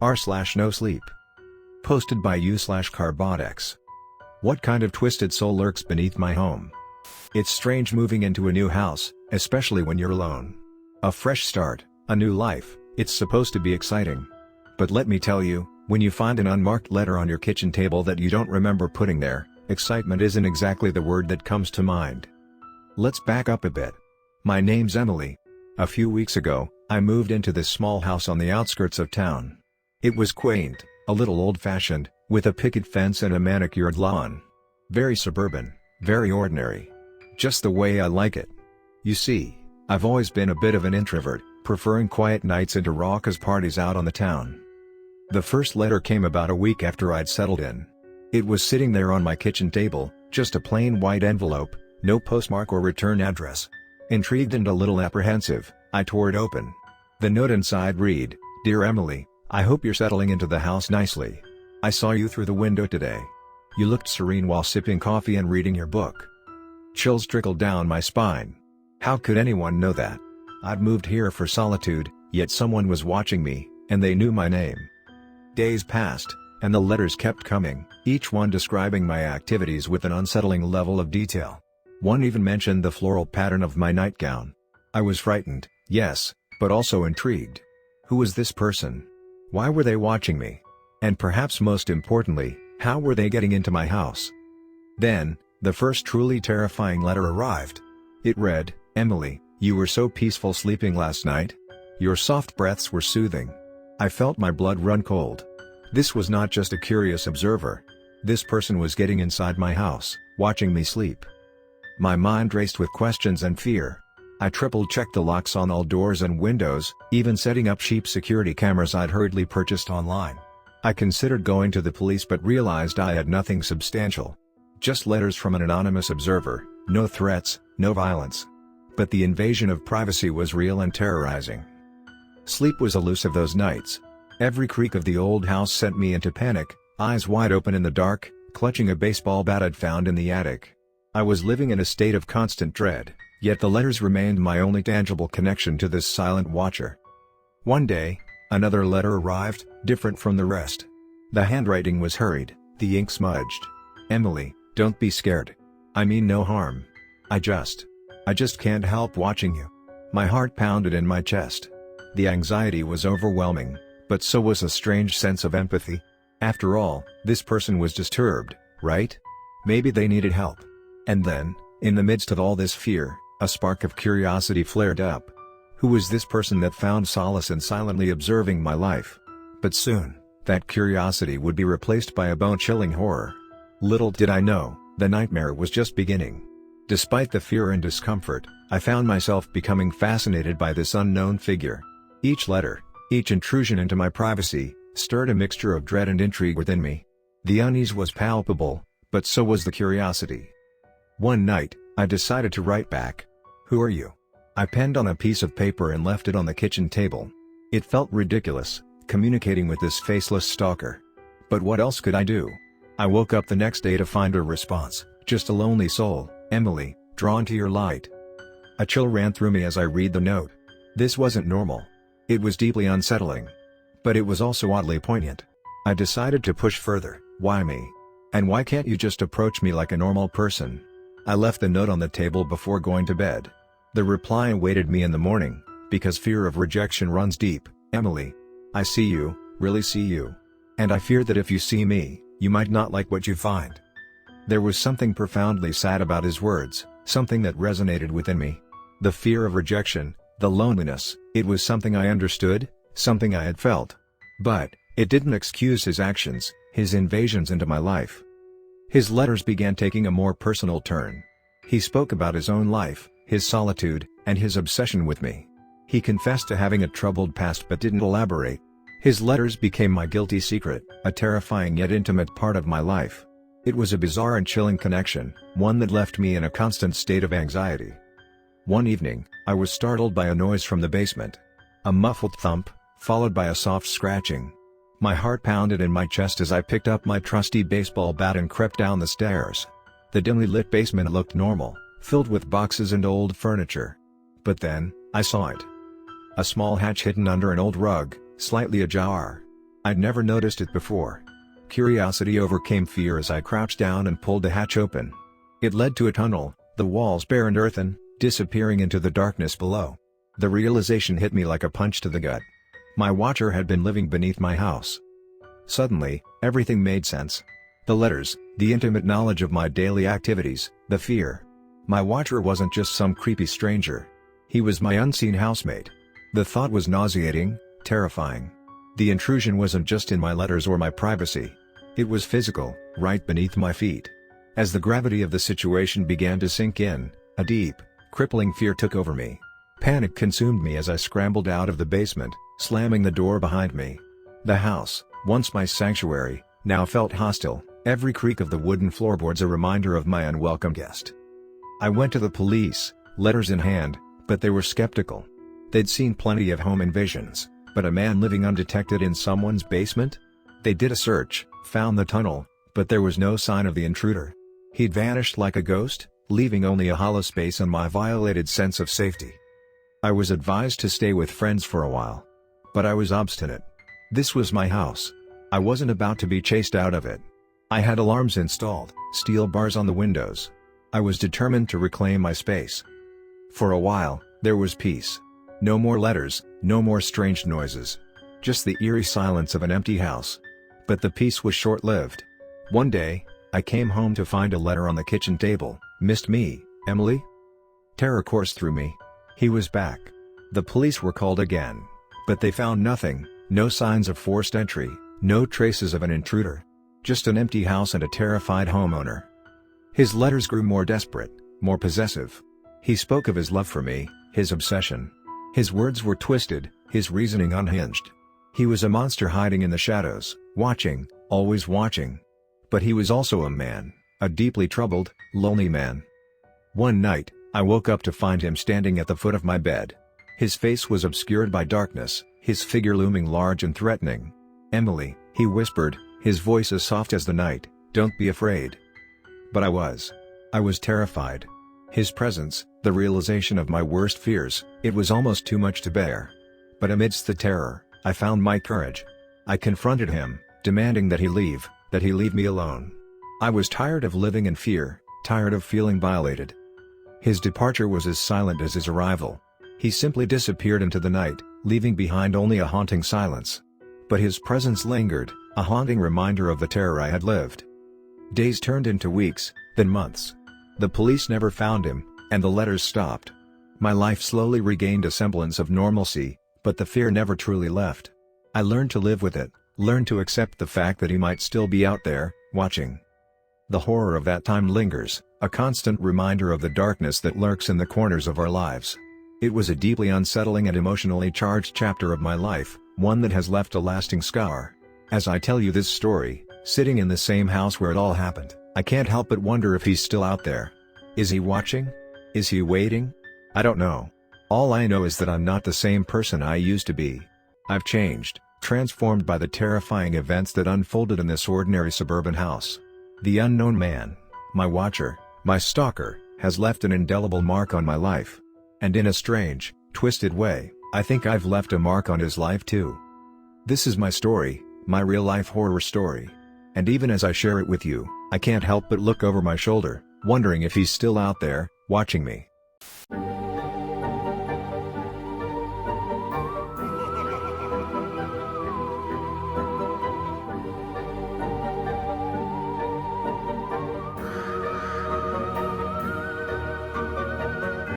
r/NoSleep. Posted by u/Carbodex. What kind of twisted soul lurks beneath my home? It's strange moving into a new house, especially when you're alone. A fresh start, a new life, it's supposed to be exciting. But let me tell you, when you find an unmarked letter on your kitchen table that you don't remember putting there, excitement isn't exactly the word that comes to mind. Let's back up a bit. My name's Emily. A few weeks ago, I moved into this small house on the outskirts of town. It was quaint, a little old-fashioned, with a picket fence and a manicured lawn. Very suburban, very ordinary. Just the way I like it. You see, I've always been a bit of an introvert, preferring quiet nights and raucous parties out on the town. The first letter came about a week after I'd settled in. It was sitting there on my kitchen table, just a plain white envelope, no postmark or return address. Intrigued and a little apprehensive, I tore it open. The note inside read, "Dear Emily, I hope you're settling into the house nicely. I saw you through the window today. You looked serene while sipping coffee and reading your book." Chills trickled down my spine. How could anyone know that? I'd moved here for solitude, yet someone was watching me, and they knew my name. Days passed, and the letters kept coming, each one describing my activities with an unsettling level of detail. One even mentioned the floral pattern of my nightgown. I was frightened, yes, but also intrigued. Who was this person? Why were they watching me? And perhaps most importantly, how were they getting into my house? Then, the first truly terrifying letter arrived. It read, "Emily, you were so peaceful sleeping last night. Your soft breaths were soothing. I felt my blood run cold." This was not just a curious observer. This person was getting inside my house, watching me sleep. My mind raced with questions and fear. I triple-checked the locks on all doors and windows, even setting up cheap security cameras I'd hurriedly purchased online. I considered going to the police but realized I had nothing substantial. Just letters from an anonymous observer, no threats, no violence. But the invasion of privacy was real and terrorizing. Sleep was elusive those nights. Every creak of the old house sent me into panic, eyes wide open in the dark, clutching a baseball bat I'd found in the attic. I was living in a state of constant dread, yet the letters remained my only tangible connection to this silent watcher. One day, another letter arrived, different from the rest. The handwriting was hurried, the ink smudged. "Emily, don't be scared. I mean no harm. I just can't help watching you." My heart pounded in my chest. The anxiety was overwhelming, but so was a strange sense of empathy. After all, this person was disturbed, right? Maybe they needed help. And then, in the midst of all this fear, a spark of curiosity flared up. Who was this person that found solace in silently observing my life? But soon, that curiosity would be replaced by a bone-chilling horror. Little did I know, the nightmare was just beginning. Despite the fear and discomfort, I found myself becoming fascinated by this unknown figure. Each letter, each intrusion into my privacy, stirred a mixture of dread and intrigue within me. The unease was palpable, but so was the curiosity. One night, I decided to write back. "Who are you?" I penned on a piece of paper and left it on the kitchen table. It felt ridiculous, communicating with this faceless stalker. But what else could I do? I woke up the next day to find a response, just a lonely soul, "Emily, drawn to your light." A chill ran through me as I read the note. This wasn't normal. It was deeply unsettling. But it was also oddly poignant. I decided to push further. Why me? And why can't you just approach me like a normal person? I left the note on the table before going to bed. The reply awaited me in the morning, because fear of rejection runs deep. "Emily, I see you, really see you. And I fear that if you see me, you might not like what you find." There was something profoundly sad about his words, something that resonated within me. The fear of rejection, the loneliness, it was something I understood, something I had felt. But, it didn't excuse his actions, his invasions into my life. His letters began taking a more personal turn. He spoke about his own life, his solitude, and his obsession with me. He confessed to having a troubled past but didn't elaborate. His letters became my guilty secret, a terrifying yet intimate part of my life. It was a bizarre and chilling connection, one that left me in a constant state of anxiety. One evening, I was startled by a noise from the basement. A muffled thump, followed by a soft scratching. My heart pounded in my chest as I picked up my trusty baseball bat and crept down the stairs. The dimly lit basement looked normal, filled with boxes and old furniture. But then, I saw it. A small hatch hidden under an old rug, slightly ajar. I'd never noticed it before. Curiosity overcame fear as I crouched down and pulled the hatch open. It led to a tunnel, the walls bare and earthen, disappearing into the darkness below. The realization hit me like a punch to the gut. My watcher had been living beneath my house. Suddenly, everything made sense. The letters, the intimate knowledge of my daily activities, the fear. My watcher wasn't just some creepy stranger. He was my unseen housemate. The thought was nauseating, terrifying. The intrusion wasn't just in my letters or my privacy. It was physical, right beneath my feet. As the gravity of the situation began to sink in, a deep, crippling fear took over me. Panic consumed me as I scrambled out of the basement, slamming the door behind me. The house, once my sanctuary, now felt hostile, every creak of the wooden floorboards a reminder of my unwelcome guest. I went to the police, letters in hand, but they were skeptical. They'd seen plenty of home invasions, but a man living undetected in someone's basement? They did a search, found the tunnel, but there was no sign of the intruder. He'd vanished like a ghost, leaving only a hollow space and my violated sense of safety. I was advised to stay with friends for a while. But I was obstinate. This was my house. I wasn't about to be chased out of it. I had alarms installed, steel bars on the windows. I was determined to reclaim my space. For a while, there was peace. No more letters, no more strange noises. Just the eerie silence of an empty house. But the peace was short-lived. One day, I came home to find a letter on the kitchen table. "Missed me, Emily?" Terror coursed through me. He was back. The police were called again. But they found nothing, no signs of forced entry, no traces of an intruder. Just an empty house and a terrified homeowner. His letters grew more desperate, more possessive. He spoke of his love for me, his obsession. His words were twisted, his reasoning unhinged. He was a monster hiding in the shadows, watching, always watching. But he was also a man, a deeply troubled, lonely man. One night, I woke up to find him standing at the foot of my bed. His face was obscured by darkness, his figure looming large and threatening. "Emily," he whispered, his voice as soft as the night, "don't be afraid." But I was. I was terrified. His presence, the realization of my worst fears, it was almost too much to bear. But amidst the terror, I found my courage. I confronted him, demanding that he leave me alone. I was tired of living in fear, tired of feeling violated. His departure was as silent as his arrival. He simply disappeared into the night, leaving behind only a haunting silence. But his presence lingered, a haunting reminder of the terror I had lived. Days turned into weeks, then months. The police never found him, and the letters stopped. My life slowly regained a semblance of normalcy, but the fear never truly left. I learned to live with it, learned to accept the fact that he might still be out there, watching. The horror of that time lingers, a constant reminder of the darkness that lurks in the corners of our lives. It was a deeply unsettling and emotionally charged chapter of my life, one that has left a lasting scar. As I tell you this story, sitting in the same house where it all happened, I can't help but wonder if he's still out there. Is he watching? Is he waiting? I don't know. All I know is that I'm not the same person I used to be. I've changed, transformed by the terrifying events that unfolded in this ordinary suburban house. The unknown man, my watcher, my stalker, has left an indelible mark on my life. And in a strange, twisted way, I think I've left a mark on his life too. This is my story, my real-life horror story. And even as I share it with you, I can't help but look over my shoulder, wondering if he's still out there, watching me.